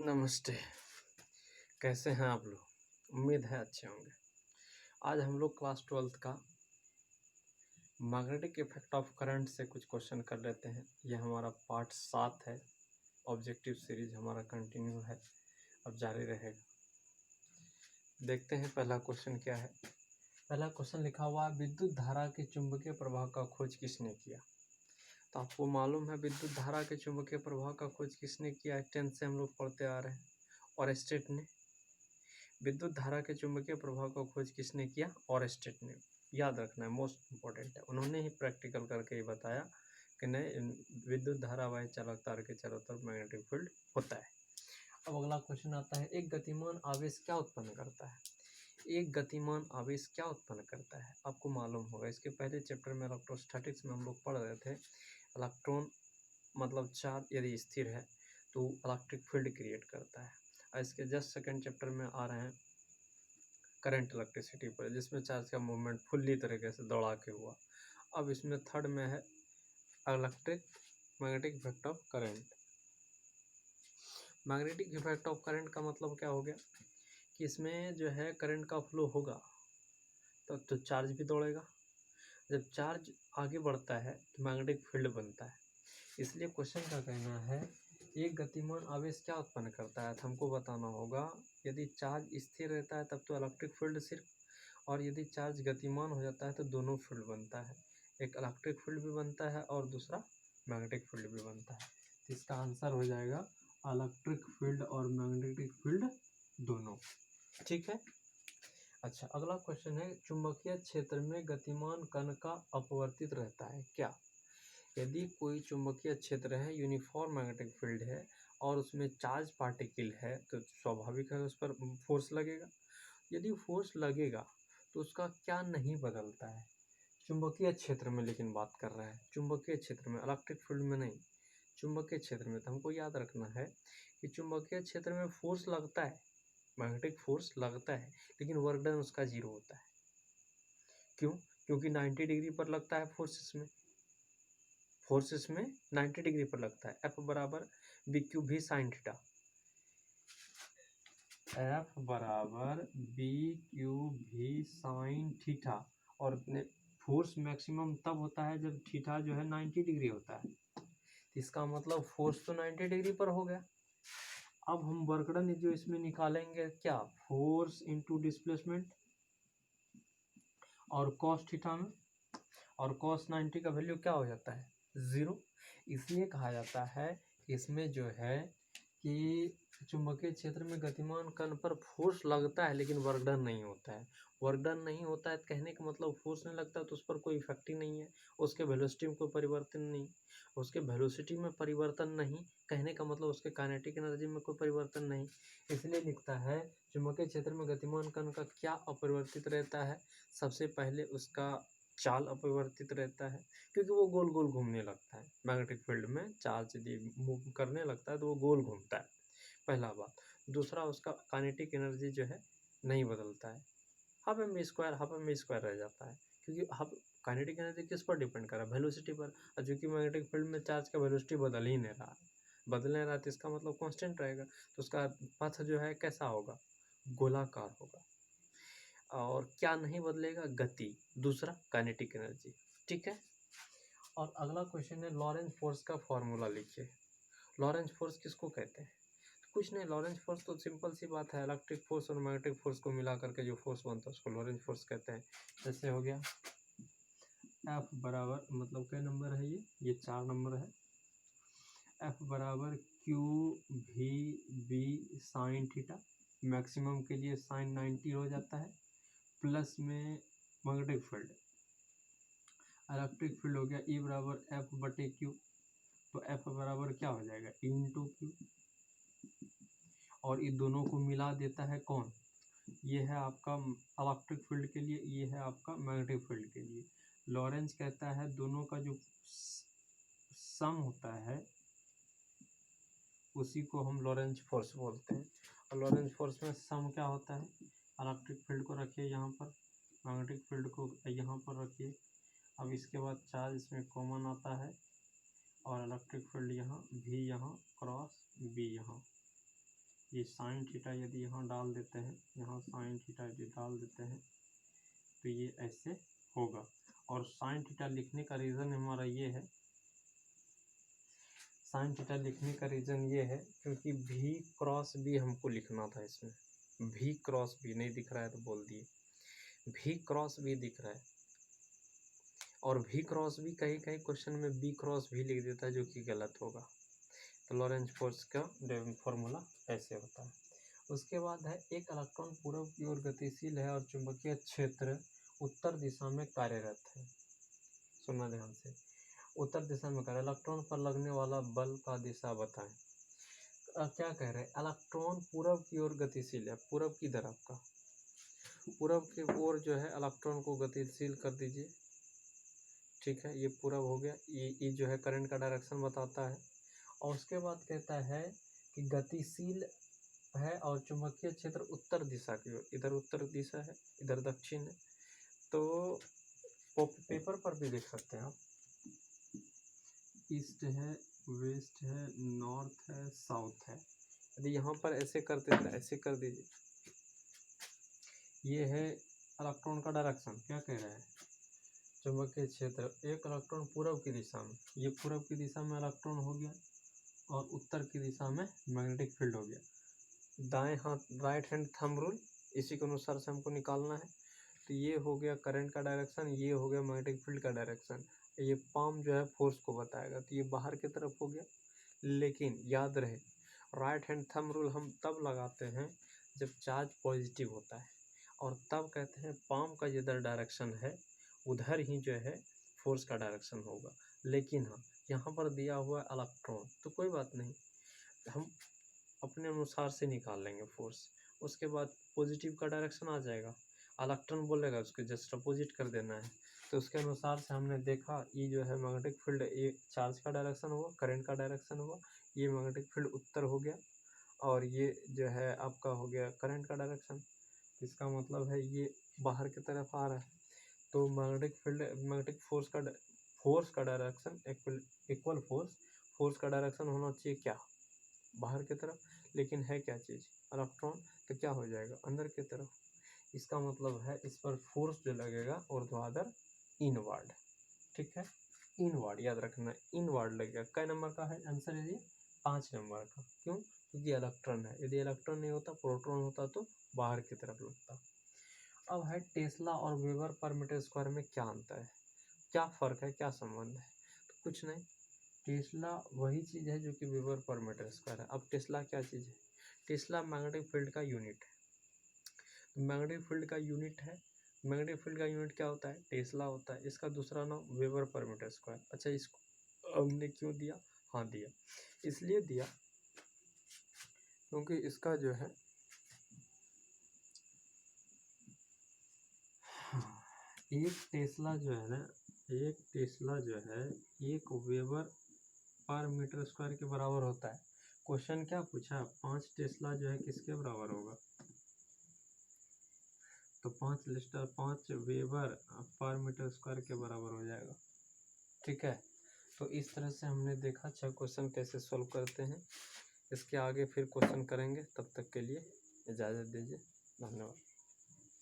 नमस्ते। कैसे हैं आप लोग? उम्मीद है अच्छे होंगे। आज हम लोग क्लास 12th का मैग्नेटिक इफेक्ट ऑफ करंट से कुछ क्वेश्चन कर लेते हैं। यह हमारा पार्ट 7 है। ऑब्जेक्टिव सीरीज हमारा कंटिन्यू है, अब जारी रहेगा। देखते हैं पहला क्वेश्चन क्या है। पहला क्वेश्चन लिखा हुआ है, विद्युत धारा के चुंबकीय प्रवाह का खोज किसने किया? तो आपको मालूम है विद्युत धारा के चुंबकीय प्रवाह का खोज किसने किया? 10th से हम लोग पढ़ते आ रहे हैं। ऑरेस्टेड ने। विद्युत धारा के चुंबकीय प्रभाव का खोज किसने किया? ऑरेस्टेड ने। याद रखना है, मोस्ट इंपॉर्टेंट है। उन्होंने ही प्रैक्टिकल करके ही बताया कि नहीं, विद्युत धारावाही चालक तार के चारों तरफ मैग्नेटिक फील्ड होता है। अब अगला क्वेश्चन आता है, एक गतिमान आवेश क्या उत्पन्न करता है? एक गतिमान आवेश क्या उत्पन्न करता है? आपको मालूम होगा, इसके पहले चैप्टर में इलेक्ट्रोस्टैटिक्स में हम लोग पढ़ रहे थे। इलेक्ट्रॉन मतलब चार्ज यदि स्थिर है तो इलेक्ट्रिक फील्ड क्रिएट करता है। और इसके जस्ट सेकंड चैप्टर में आ रहे हैं करंट इलेक्ट्रिसिटी पर, जिसमें चार्ज का मूवमेंट फुल्ली तरीके से दौड़ा के हुआ। अब इसमें थर्ड में है electric magnetic effect of current. Magnetic effect of current का मतलब क्या हो गया कि इसमें जो है करंट का फ्लो होगा तो चार्ज भी दौड़ेगा। जब चार्ज आगे बढ़ता है तो मैग्नेटिक फील्ड बनता है। इसलिए क्वेश्चन का कहना है, एक गतिमान आवेश क्या उत्पन्न करता है? तो हमको बताना होगा, यदि चार्ज स्थिर रहता है तब तो इलेक्ट्रिक फील्ड सिर्फ, और यदि चार्ज गतिमान हो जाता है तो दोनों फील्ड बनता है। एक इलेक्ट्रिक फील्ड भी बनता है और दूसरा मैग्नेटिक फील्ड भी बनता है। तो इसका आंसर हो जाएगा इलेक्ट्रिक फील्ड और मैग्नेटिक फील्ड दोनों। ठीक है। अच्छा, अगला क्वेश्चन है, चुंबकीय क्षेत्र में गतिमान कण का अपवर्तित रहता है क्या? यदि कोई चुंबकीय क्षेत्र है, यूनिफॉर्म मैग्नेटिक फील्ड है और उसमें चार्ज पार्टिकल है तो स्वाभाविक है उस पर फोर्स लगेगा। यदि फोर्स लगेगा तो उसका क्या नहीं बदलता है? चुंबकीय क्षेत्र में लेकिन बात कर रहा है, चुंबकीय क्षेत्र में, इलेक्ट्रिक फील्ड में नहीं। चुंबकीय क्षेत्र में तो हमको याद रखना है कि चुंबकीय क्षेत्र में फोर्स लगता है, मैग्नेटिक फोर्स लगता है, लेकिन वर्क डन उसका जीरो होता है। क्यों? क्योंकि 90 डिग्री पर लगता है फोर्स इसमें 90 डिग्री पर लगता है। एफ बराबर बी क्यू भी साइन थीटा, एफ बराबर बी क्यू भी साइन थीटा। और फोर्स मैक्सिमम तब होता है जब थीटा जो है 90 डिग्री होता है। इसका मतलब फोर्स तो 90 डिग्री पर हो गया। अब हम वर्क डन जो इसमें निकालेंगे क्या? फोर्स इंटू डिस्प्लेसमेंट और कॉस थीटा में, और कॉस 90 का वैल्यू क्या हो जाता है? 0। इसलिए कहा जाता है इसमें जो है कि चुंबकीय क्षेत्र में गतिमान कण पर फोर्स लगता है लेकिन वर्क डन नहीं होता है। वर्क डन नहीं होता है तो कहने का मतलब फोर्स नहीं लगता तो उस पर कोई इफेक्ट ही नहीं है, उसके वेलोसिटी में कोई परिवर्तन नहीं। उसके वेलोसिटी में परिवर्तन नहीं कहने का मतलब उसके काइनेटिक एनर्जी में कोई परिवर्तन नहीं। इसलिए लिखता है चुंबकीय क्षेत्र में गतिमान कण का क्या अपरिवर्तित रहता है? सबसे पहले उसका चाल अपरिवर्तित रहता है, क्योंकि वो गोल गोल घूमने लगता है। मैग्नेटिक फील्ड में चार्ज यदि मूव करने लगता है तो वो गोल घूमता है, पहला बात। दूसरा, उसका काइनेटिक एनर्जी जो है नहीं बदलता है, हाफ एम बी स्क्वायर रह जाता है, क्योंकि हाफ काइनेटिक एनर्जी किस पर डिपेंड कर रहा है? वेलोसिटी पर। और चूंकि मैग्नेटिक फील्ड में चार्ज का वेलोसिटी बदल ही नहीं रहा, बदल नहीं रहा तो इसका मतलब कांस्टेंट रहेगा, तो उसका पथ जो है कैसा होगा? गोलाकार होगा। और क्या नहीं बदलेगा? गति। दूसरा, काइनेटिक एनर्जी। ठीक है। और अगला क्वेश्चन है, लॉरेंज फोर्स का फॉर्मूला लिखिए। लॉरेंज फोर्स किसको कहते हैं? कुछ नहीं, लॉरेंज फोर्स तो सिंपल सी बात है, इलेक्ट्रिक फोर्स और मैग्नेटिक फोर्स को मिला करके जो फोर्स बनता है उसको लॉरेंज फोर्स कहते हैं। जैसे हो गया एफ बराबर, मतलब क्या नंबर है ये 4 नंबर है। एफ बराबर क्यू भी बी साइन थीटा, मैक्सिमम के लिए साइन 90 हो जाता है, प्लस में मैग्नेटिक फील्ड, इलेक्ट्रिक फील्ड हो गया ई बराबर एफ बटे क्यू। तो एफ बराबर क्या हो जाएगा? E into Q. और इन दोनों को मिला देता है कौन? ये है आपका इलेक्ट्रिक फील्ड के लिए, ये है आपका मैग्नेटिक फील्ड के लिए। लॉरेंज कहता है दोनों का जो सम होता है उसी को हम लॉरेंज फोर्स बोलते हैं। और लॉरेंज फोर्स में सम क्या होता है? इलेक्ट्रिक फील्ड को रखिए यहाँ पर, मैग्नेटिक फील्ड को यहाँ पर रखिए। अब इसके बाद चार्ज इसमें कॉमन आता है और इलेक्ट्रिक फील्ड यहाँ, भी यहाँ क्रॉस बी यहाँ। ये साइन थीटा यदि यहाँ डाल देते हैं, यहाँ साइन थीटा यदि डाल देते हैं तो ये ऐसे होगा। और साइन थीटा लिखने का रीज़न हमारा ये है, साइन थीटा लिखने का रीज़न ये है क्योंकि भी क्रॉस भी हमको लिखना था इसमें। भी क्रॉस भी नहीं दिख रहा है तो बोल दिए, भी क्रॉस भी दिख रहा है। और भी क्रॉस भी कहीं कहीं क्वेश्चन में बी क्रॉस भी लिख देता है, जो कि गलत होगा। तो लॉरेंज फोर्स का फॉर्मूला ऐसे होता है। उसके बाद है एक इलेक्ट्रॉन पूर्व की ओर गतिशील है और चुंबकीय क्षेत्र उत्तर दिशा में कार्यरत है। सुनना ध्यान से, उत्तर दिशा में कार्य, इलेक्ट्रॉन पर लगने वाला बल का दिशा बताएं। क्या कह रहे हैं, इलेक्ट्रॉन पूर्व की ओर गतिशील है, पूर्व की तरफ का, पूर्व की ओर जो है इलेक्ट्रॉन को गतिशील कर दीजिए। ठीक है, ये पूर्व हो गया, ये जो है करंट का डायरेक्शन बताता है। और उसके बाद कहता है कि गतिशील है और चुंबकीय क्षेत्र उत्तर दिशा की ओर, इधर उत्तर दिशा है, इधर दक्षिण है। तो पेपर पर भी देख सकते हैं आप, ईस्ट है, वेस्ट है, नॉर्थ है, साउथ है। यदि यहाँ पर ऐसे कर देते हैं, ऐसे कर दीजिए, ये है इलेक्ट्रॉन का डायरेक्शन। क्या कह रहा है, चुंबकीय क्षेत्र, एक इलेक्ट्रॉन पूर्व की दिशा में, ये पूर्व की दिशा में इलेक्ट्रॉन हो गया और उत्तर की दिशा में मैग्नेटिक फील्ड हो गया। दाएं हाथ, राइट हैंड थंब रूल, इसी के अनुसार से हमको निकालना है। तो ये हो गया करंट का डायरेक्शन, ये हो गया मैग्नेटिक फील्ड का डायरेक्शन। ये पाम जो है फोर्स को बताएगा, तो ये बाहर की तरफ हो गया। लेकिन याद रहे, राइट हैंड थंब रूल हम तब लगाते हैं जब चार्ज पॉजिटिव होता है, और तब कहते हैं पाम का जिधर डायरेक्शन है उधर ही जो है फोर्स का डायरेक्शन होगा। लेकिन हाँ, यहाँ पर दिया हुआ इलेक्ट्रॉन, तो कोई बात नहीं, हम अपने अनुसार से निकाल लेंगे फोर्स। उसके बाद पॉजिटिव का डायरेक्शन आ जाएगा, इलेक्ट्रॉन बोलेगा उसको जस्ट अपोजिट कर देना है। तो उसके अनुसार से हमने देखा, ये जो है मैग्नेटिक फील्ड, ये चार्ज का डायरेक्शन हुआ, करंट का डायरेक्शन हुआ, ये मैग्नेटिक फील्ड उत्तर हो गया, और ये जो है आपका हो गया करंट का डायरेक्शन। इसका मतलब है ये बाहर की तरफ आ रहा है। तो मैग्नेटिक फील्ड, मैग्नेटिक फोर्स का डायरेक्शन इक्वल फोर्स का डायरेक्शन होना चाहिए क्या, बाहर की तरफ। लेकिन है क्या चीज़, इलेक्ट्रॉन, तो क्या हो जाएगा अंदर की तरफ। इसका मतलब है इस पर फोर्स जो लगेगा ऊर्ध्वाधर इनवर्ड। ठीक है, इनवर्ड याद रखना, इनवर्ड लगेगा। कै नंबर का है आंसर, है ये 5 नंबर का। क्यों, क्योंकि इलेक्ट्रॉन है, यदि इलेक्ट्रॉन नहीं होता, प्रोटॉन होता तो बाहर की तरफ लगता। अब है टेस्ला और वेबर पर मीटर स्क्वायर में क्या अंतर है, क्या फ़र्क है, क्या संबंध है। तो कुछ नहीं, टेस्ला वही चीज़ है जो कि वेबर पर मीटर स्क्वायर है। अब टेस्ला क्या चीज़ है, टेस्ला मैग्नेटिक फील्ड का यूनिट है। मैग्नेटिक फील्ड का यूनिट है, मैग्नेटिक फील्ड का यूनिट क्या होता है, टेस्ला होता है। इसका दूसरा नाम वेबर पर मीटर स्क्वायर। अच्छा, इसको हमने क्यों दिया, हाँ दिया, इसलिए दिया क्योंकि इसका जो है एक टेस्ला जो है ना, एक टेस्ला जो है 1 वेबर पर मीटर स्क्वायर के बराबर होता है। क्वेश्चन क्या पूछा, 5 टेस्ला जो है किसके बराबर होगा, तो 5 वेबर पर मीटर स्क्वायर के बराबर हो जाएगा। ठीक है, तो इस तरह से हमने देखा 6 क्वेश्चन कैसे सॉल्व करते हैं। इसके आगे फिर क्वेश्चन करेंगे, तब तक के लिए इजाज़त दीजिए, धन्यवाद।